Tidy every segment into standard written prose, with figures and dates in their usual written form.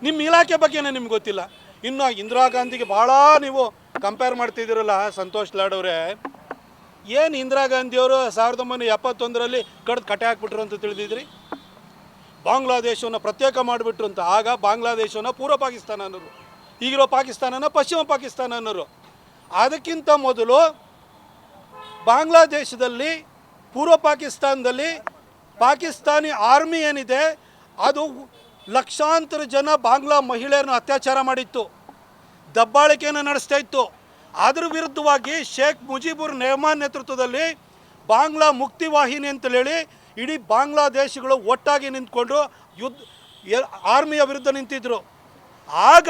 ನಿಮ್ಮ ಇಲಾಖೆ ಬಗ್ಗೆನೇ ನಿಮ್ಗೆ ಗೊತ್ತಿಲ್ಲ. ಇನ್ನು ಇಂದಿರಾ ಗಾಂಧಿಗೆ ಭಾಳ ನೀವು ಕಂಪೇರ್ ಮಾಡ್ತಿದ್ದೀರಲ್ಲ ಸಂತೋಷ್ ಲಾಡ್ ಅವರೇ. ಏನು ಇಂದಿರಾ ಗಾಂಧಿಯವರು 1971ರಲ್ಲಿ ಕಡ್ದು ಕಟ್ಟೆ ಹಾಕ್ಬಿಟ್ರು ಅಂತ ತಿಳಿದಿದ್ರಿ? ಬಾಂಗ್ಲಾದೇಶವನ್ನು ಪ್ರತ್ಯೇಕ ಮಾಡಿಬಿಟ್ರು ಅಂತ. ಆಗ ಬಾಂಗ್ಲಾದೇಶವನ್ನು ಪೂರ್ವ ಪಾಕಿಸ್ತಾನ ಅನ್ನೋರು, ಈಗಿರೋ ಪಾಕಿಸ್ತಾನನ ಪಶ್ಚಿಮ ಪಾಕಿಸ್ತಾನ ಅನ್ನೋರು. ಅದಕ್ಕಿಂತ ಮೊದಲು ಬಾಂಗ್ಲಾದೇಶದಲ್ಲಿ, ಪೂರ್ವ ಪಾಕಿಸ್ತಾನದಲ್ಲಿ ಪಾಕಿಸ್ತಾನಿ ಆರ್ಮಿ ಏನಿದೆ ಅದು ಲಕ್ಷಾಂತರ ಜನ ಬಾಂಗ್ಲಾ ಮಹಿಳೆಯರನ್ನು ಅತ್ಯಾಚಾರ ಮಾಡಿತ್ತು, ದಬ್ಬಾಳಿಕೆಯನ್ನು ನಡೆಸ್ತಾ ಇತ್ತು. ಅದರ ವಿರುದ್ಧವಾಗಿ ಶೇಖ್ ಮುಜಿಬುರ್ ರೆಹಮಾನ್ ನೇತೃತ್ವದಲ್ಲಿ ಬಾಂಗ್ಲಾ ಮುಕ್ತಿ ವಾಹಿನಿ ಅಂತೇಳಿ ಇಡೀ ಬಾಂಗ್ಲಾದೇಶಗಳು ಒಟ್ಟಾಗಿ ನಿಂತ್ಕೊಂಡು ಆರ್ಮಿಯ ವಿರುದ್ಧ ನಿಂತಿದ್ದರು. ಆಗ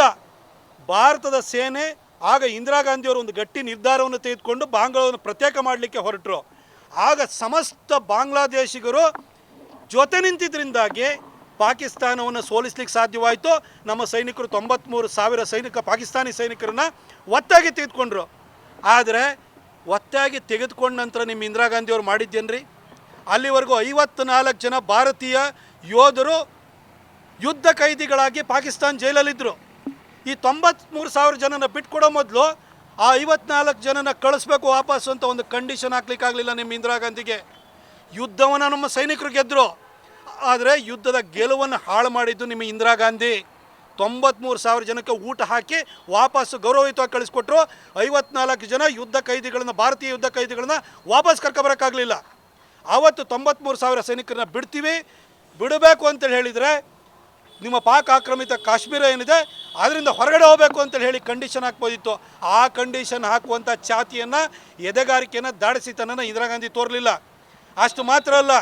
ಭಾರತದ ಸೇನೆ, ಆಗ ಇಂದಿರಾ ಗಾಂಧಿಯವರು ಒಂದು ಗಟ್ಟಿ ನಿರ್ಧಾರವನ್ನು ತೆಗೆದುಕೊಂಡು ಬಾಂಗ್ಲಾವನ್ನು ಪ್ರತ್ಯೇಕ ಮಾಡಲಿಕ್ಕೆ ಹೊರಟರು. ಆಗ ಸಮಸ್ತ ಬಾಂಗ್ಲಾದೇಶಿಗರು ಜೊತೆ ನಿಂತಿದ್ದರಿಂದಾಗಿ ಪಾಕಿಸ್ತಾನವನ್ನು ಸೋಲಿಸ್ಲಿಕ್ಕೆ ಸಾಧ್ಯವಾಯಿತು. ನಮ್ಮ ಸೈನಿಕರು 93,000 ಪಾಕಿಸ್ತಾನಿ ಸೈನಿಕರನ್ನು ಒತ್ತಾಗಿ ತೆಗೆದುಕೊಂಡ್ರು. ಆದರೆ ಒತ್ತಾಗಿ ತೆಗೆದುಕೊಂಡ ನಂತರ ನಿಮ್ಮ ಇಂದಿರಾ ಗಾಂಧಿಯವರು ಮಾಡಿದ್ದೇನ್ರಿ? ಅಲ್ಲಿವರೆಗೂ 54 ಜನ ಭಾರತೀಯ ಯೋಧರು ಯುದ್ಧ ಖೈದಿಗಳಾಗಿ ಪಾಕಿಸ್ತಾನ ಜೈಲಲ್ಲಿದ್ದರು. ಈ 93,000 ಜನನ ಬಿಟ್ಕೊಡೋ ಮೊದಲು ಆ 54 ಜನನ ಕಳಿಸ್ಬೇಕು ವಾಪಸ್ಸು ಅಂತ ಒಂದು ಕಂಡೀಷನ್ ಹಾಕ್ಲಿಕ್ಕಾಗಲಿಲ್ಲ ನಿಮ್ಮ ಇಂದಿರಾ ಗಾಂಧಿಗೆ. ಯುದ್ಧವನ್ನು ನಮ್ಮ ಸೈನಿಕರು ಗೆದ್ದರು, ಆದರೆ ಯುದ್ಧದ ಗೆಲುವನ್ನು ಹಾಳು ಮಾಡಿದ್ದು ನಿಮ್ಮ ಇಂದಿರಾ ಗಾಂಧಿ. 93,000 ಜನಕ್ಕೆ ಊಟ ಹಾಕಿ ವಾಪಸ್ಸು ಗೌರವಯುತವಾಗಿ ಕಳಿಸ್ಕೊಟ್ರು. 54 ಜನ ಯುದ್ಧ ಖೈದಿಗಳನ್ನು, ಭಾರತೀಯ ಯುದ್ಧ ಖೈದಿಗಳನ್ನ ವಾಪಸ್ ಕರ್ಕೊಬರೋಕ್ಕಾಗಲಿಲ್ಲ. ಆವತ್ತು 93,000 ಸೈನಿಕರನ್ನ ಬಿಡಬೇಕು ಅಂತೇಳಿ ಹೇಳಿದರೆ ನಿಮ್ಮ ಪಾಕ್ ಆಕ್ರಮಿತ ಕಾಶ್ಮೀರ ಏನಿದೆ ಅದರಿಂದ ಹೊರಗಡೆ ಹೋಗಬೇಕು ಅಂತೇಳಿ ಹೇಳಿ ಕಂಡೀಷನ್ ಹಾಕ್ಬೋದಿತ್ತು. ಆ ಕಂಡೀಷನ್ ಹಾಕುವಂಥ ಛಾತಿಯನ್ನು, ಎದೆಗಾರಿಕೆಯನ್ನು, ದಾಡಿಸಿತನನ್ನು ಇಂದಿರಾ ಗಾಂಧಿ ತೋರಲಿಲ್ಲ. ಅಷ್ಟು ಮಾತ್ರ ಅಲ್ಲ,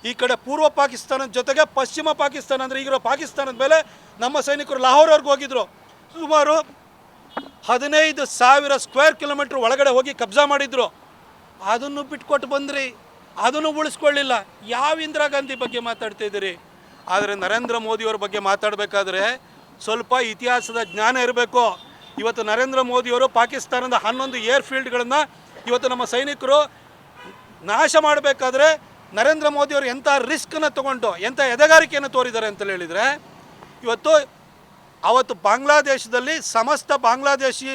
ಈ ಕಡೆ ಪೂರ್ವ ಪಾಕಿಸ್ತಾನದ ಜೊತೆಗೆ ಪಶ್ಚಿಮ ಪಾಕಿಸ್ತಾನ ಅಂದರೆ ಈಗಿರೋ ಪಾಕಿಸ್ತಾನದ ಮೇಲೆ ನಮ್ಮ ಸೈನಿಕರು ಲಾಹೋರ್ವರೆಗೂ ಹೋಗಿದ್ರು. ಸುಮಾರು 15,000 ಸ್ಕ್ವೇರ್ ಕಿಲೋಮೀಟ್ರ್ ಒಳಗಡೆ ಹೋಗಿ ಕಬ್ಜಾ ಮಾಡಿದ್ರು. ಅದನ್ನು ಬಿಟ್ಕೊಟ್ಟು ಬಂದ್ರಿ, ಅದನ್ನು ಉಳಿಸ್ಕೊಳ್ಳಿಲ್ಲ. ಯಾವ ಇಂದಿರಾ ಗಾಂಧಿ ಬಗ್ಗೆ ಮಾತಾಡ್ತಾ ಇದ್ದೀರಿ? ಆದರೆ ನರೇಂದ್ರ ಮೋದಿಯವ್ರ ಬಗ್ಗೆ ಮಾತಾಡಬೇಕಾದ್ರೆ ಸ್ವಲ್ಪ ಇತಿಹಾಸದ ಜ್ಞಾನ ಇರಬೇಕು. ಇವತ್ತು ನರೇಂದ್ರ ಮೋದಿಯವರು ಪಾಕಿಸ್ತಾನದ 11 ಏರ್ಫೀಲ್ಡ್ಗಳನ್ನು ಇವತ್ತು ನಮ್ಮ ಸೈನಿಕರು ನಾಶ ಮಾಡಬೇಕಾದ್ರೆ ನರೇಂದ್ರ ಮೋದಿಯವರು ಎಂಥ ರಿಸ್ಕನ್ನು ತೊಗೊಂಡು ಎಂಥ ಎದೆಗಾರಿಕೆಯನ್ನು ತೋರಿದ್ದಾರೆ ಅಂತೇಳಿ ಹೇಳಿದರೆ, ಅವತ್ತು ಬಾಂಗ್ಲಾದೇಶದಲ್ಲಿ ಸಮಸ್ತ ಬಾಂಗ್ಲಾದೇಶಿ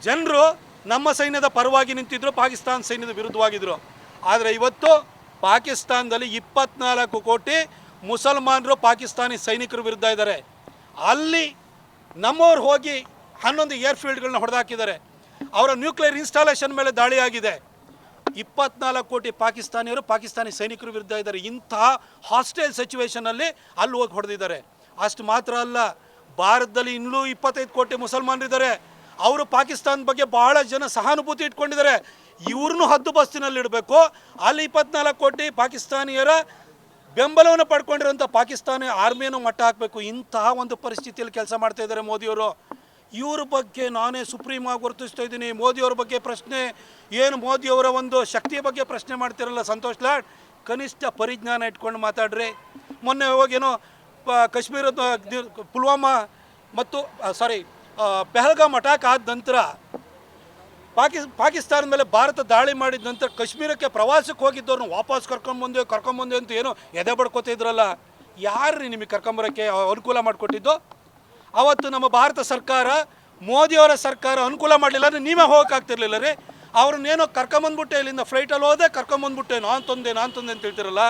ಜನರು ನಮ್ಮ ಸೈನ್ಯದ ಪರವಾಗಿ ನಿಂತಿದ್ದರು, ಪಾಕಿಸ್ತಾನ ಸೈನ್ಯದ ವಿರುದ್ಧವಾಗಿದ್ದರು. ಆದರೆ ಇವತ್ತು ಪಾಕಿಸ್ತಾನದಲ್ಲಿ 24 ಕೋಟಿ ಮುಸಲ್ಮಾನರು ಪಾಕಿಸ್ತಾನಿ ಸೈನಿಕರ ವಿರುದ್ಧ ಇದ್ದಾರೆ. ಅಲ್ಲಿ ನಮ್ಮವ್ರು ಹೋಗಿ 11 ಏರ್ಫೀಲ್ಡ್ಗಳನ್ನ ಹೊಡೆದಾಕಿದ್ದಾರೆ. ಅವರ ನ್ಯೂಕ್ಲಿಯರ್ ಇನ್ಸ್ಟಾಲೇಷನ್ ಮೇಲೆ ದಾಳಿಯಾಗಿದೆ. 24 ಕೋಟಿ ಪಾಕಿಸ್ತಾನಿಯರು ಪಾಕಿಸ್ತಾನಿ ಸೈನಿಕರ ವಿರುದ್ಧ ಇದ್ದಾರೆ. ಇಂಥ ಹಾಸ್ಟೈಲ್ ಸಿಚುವೇಷನಲ್ಲಿ ಅಲ್ಲಿ ಹೋಗಿ ಹೊಡೆದಿದ್ದಾರೆ. ಅಷ್ಟು ಮಾತ್ರ ಅಲ್ಲ, ಭಾರತದಲ್ಲಿ ಇನ್ನೂ 25 ಕೋಟಿ ಮುಸಲ್ಮಾನರಿದ್ದಾರೆ. ಅವರು ಪಾಕಿಸ್ತಾನ ಬಗ್ಗೆ ಬಹಳ ಜನ ಸಹಾನುಭೂತಿ ಇಟ್ಕೊಂಡಿದ್ದಾರೆ. ಇವ್ರನ್ನೂ ಹದ್ದು ಬಸ್ತಿನಲ್ಲಿಡಬೇಕು. ಅಲ್ಲಿ 24 ಕೋಟಿ ಪಾಕಿಸ್ತಾನಿಯರ ಬೆಂಬಲವನ್ನು ಪಡ್ಕೊಂಡಿರೋಂಥ ಪಾಕಿಸ್ತಾನಿ ಆರ್ಮಿಯನ್ನು ಮಟ್ಟ ಹಾಕಬೇಕು. ಇಂತಹ ಒಂದು ಪರಿಸ್ಥಿತಿಯಲ್ಲಿ ಕೆಲಸ ಮಾಡ್ತಾ ಇದ್ದಾರೆ ಮೋದಿಯವರು. ಇವ್ರ ಬಗ್ಗೆ ನಾನೇ ಸುಪ್ರೀಂ ಆಗಿ ಗುರುತಿಸ್ತಾ ಇದ್ದೀನಿ. ಮೋದಿಯವ್ರ ಬಗ್ಗೆ ಪ್ರಶ್ನೆ ಏನು, ಮೋದಿಯವರ ಒಂದು ಶಕ್ತಿಯ ಬಗ್ಗೆ ಪ್ರಶ್ನೆ ಮಾಡ್ತಿರಲ್ಲ ಸಂತೋಷ್ ಲಾಡ್, ಕನಿಷ್ಠ ಪರಿಜ್ಞಾನ ಇಟ್ಕೊಂಡು ಮಾತಾಡ್ರಿ. ಮೊನ್ನೆ ಹೋಗೇನೋ ಕಾಶ್ಮೀರದ ಪುಲ್ವಾಮಾ ಮತ್ತು ಪೆಹಲ್ಗಾಮ್ ಅಟ್ಯಾಕ್ ಆದ ನಂತರ ಪಾಕಿಸ್ತಾನದ ಮೇಲೆ ಭಾರತ ದಾಳಿ ಮಾಡಿದ ನಂತರ ಕಾಶ್ಮೀರಕ್ಕೆ ಪ್ರವಾಸಕ್ಕೆ ಹೋಗಿದ್ದವ್ರನ್ನ ವಾಪಸ್ ಕರ್ಕೊಂಬಂದೆ ಅಂತ ಏನೋ ಎದೆ ಬಡ್ಕೋತಿದ್ರಲ್ಲ, ಯಾರು ನಿಮಗೆ ಕರ್ಕೊಂಬರೋಕ್ಕೆ ಅನುಕೂಲ ಮಾಡಿಕೊಟ್ಟಿದ್ದು? ಅವತ್ತು ನಮ್ಮ ಭಾರತ ಸರ್ಕಾರ, ಮೋದಿಯವರ ಸರ್ಕಾರ ಅನುಕೂಲ ಮಾಡಲಿಲ್ಲ ಅಂದರೆ ನೀವೇ ಹೋಗೋಕ್ಕಾಗ್ತಿರ್ಲಿಲ್ಲ ರೀ. ಅವ್ರನ್ನೇನೋ ಕರ್ಕೊಂಬಂದ್ಬಿಟ್ಟೆ, ಇಲ್ಲಿಂದ ಫ್ಲೈಟಲ್ಲಿ ಹೋದೆ ಕರ್ಕೊಂಬಂದ್ಬಿಟ್ಟೆ, ನಾನು ತಂದೆ ಅಂತ ಹೇಳ್ತಿರಲ್ಲ.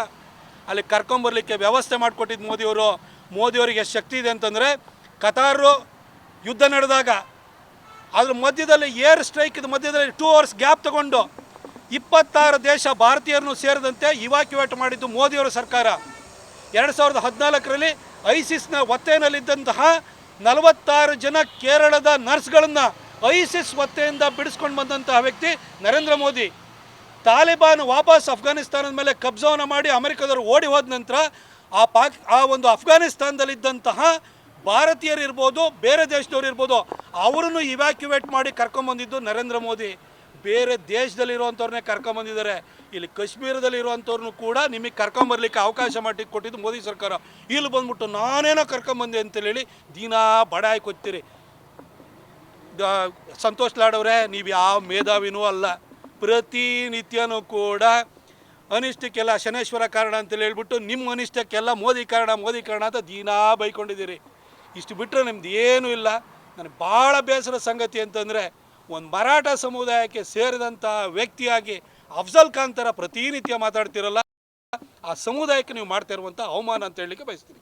ಅಲ್ಲಿ ಕರ್ಕೊಂಬರ್ಲಿಕ್ಕೆ ವ್ಯವಸ್ಥೆ ಮಾಡಿಕೊಟ್ಟಿದ್ದು ಮೋದಿಯವರು. ಮೋದಿಯವರಿಗೆ ಎಷ್ಟು ಶಕ್ತಿ ಇದೆ ಅಂತಂದರೆ, ಕತಾರು ಯುದ್ಧ ನಡೆದಾಗ ಅದ್ರ ಮಧ್ಯದಲ್ಲಿ ಏರ್ ಸ್ಟ್ರೈಕಿದ ಮಧ್ಯದಲ್ಲಿ 2 hours ಗ್ಯಾಪ್ ತಗೊಂಡು 26 ದೇಶ ಭಾರತೀಯರನ್ನು ಸೇರಿದಂತೆ ಇವಾಕ್ಯುವೇಟ್ ಮಾಡಿದ್ದು ಮೋದಿಯವರ ಸರ್ಕಾರ. 2014ರಲ್ಲಿ ಐಸಿಸ್ನ ಒತ್ತೆಯಲ್ಲಿದ್ದಂತಹ 46 ಜನ ಕೇರಳದ ನರ್ಸ್ಗಳನ್ನು ಐಸಿಸ್ ಒತ್ತೆಯಿಂದ ಬಿಡಿಸ್ಕೊಂಡು ಬಂದಂತಹ ವ್ಯಕ್ತಿ ನರೇಂದ್ರ ಮೋದಿ. ತಾಲಿಬಾನ್ ವಾಪಸ್ ಅಫ್ಘಾನಿಸ್ತಾನದ ಮೇಲೆ ಕಬ್ಜಾವನ್ನು ಮಾಡಿ ಅಮೆರಿಕದವರು ಓಡಿ ಹೋದ ನಂತರ ಆ ಒಂದು ಅಫ್ಘಾನಿಸ್ತಾನದಲ್ಲಿದ್ದಂತಹ ಭಾರತೀಯರು ಇರ್ಬೋದು, ಬೇರೆ ದೇಶದವ್ರು ಇರ್ಬೋದು, ಅವರನ್ನು ಇವ್ಯಾಕ್ಯುವೇಟ್ ಮಾಡಿ ಕರ್ಕೊಂಬಂದಿದ್ದು ನರೇಂದ್ರ ಮೋದಿ. ಬೇರೆ ದೇಶದಲ್ಲಿರುವಂಥವ್ರನ್ನೇ ಕರ್ಕೊಂಬಂದಿದ್ದಾರೆ. ಇಲ್ಲಿ ಕಾಶ್ಮೀರದಲ್ಲಿರುವಂಥವ್ರನ್ನೂ ಕೂಡ ನಿಮಗೆ ಕರ್ಕೊಂಬರ್ಲಿಕ್ಕೆ ಅವಕಾಶ ಮಾಡಿ ಕೊಟ್ಟಿದ್ದು ಮೋದಿ ಸರ್ಕಾರ. ಇಲ್ಲಿ ಬಂದ್ಬಿಟ್ಟು ನಾನೇನೋ ಕರ್ಕೊಂಬಂದೆ ಅಂತೇಳಿ ದಿನಾ ಬಡಾಯಿ ಕೊತ್ತೀರಿ. ಸಂತೋಷ್ ಲಾಡ್ ಅವರೇ, ನೀವು ಯಾವ ಮೇಧಾವಿನೂ ಅಲ್ಲ. ಪ್ರತಿನಿತ್ಯನೂ ಕೂಡ ಅನಿಷ್ಟಕ್ಕೆಲ್ಲ ಶನೇಶ್ವರ ಕಾರಣ ಅಂತೇಳಿ ಹೇಳ್ಬಿಟ್ಟು ನಿಮ್ಮ ಅನಿಷ್ಟಕ್ಕೆಲ್ಲ ಮೋದಿ ಕಾರಣ ಅಂತ ದಿನಾ ಬೈಕೊಂಡಿದ್ದೀರಿ. ಇಷ್ಟು ಬಿಟ್ಟರೆ ನಿಮ್ದು ಏನೂ ಇಲ್ಲ. ನನಗೆ ಭಾಳ ಬೇಸರ ಸಂಗತಿ ಅಂತಂದರೆ, ಒಂದು ಮರಾಠ ಸಮುದಾಯಕ್ಕೆ ಸೇರಿದಂಥ ವ್ಯಕ್ತಿಯಾಗಿ ಅಫ್ಜಲ್ ಖಾನ್ ಥರ ಪ್ರತಿನಿತ್ಯ ಮಾತಾಡ್ತಿರಲ್ಲ, ಆ ಸಮುದಾಯಕ್ಕೆ ನೀವು ಮಾಡ್ತಾ ಇರುವಂಥ ಅವಮಾನ ಅಂತ ಹೇಳಲಿಕ್ಕೆ ಬಯಸ್ತೀನಿ.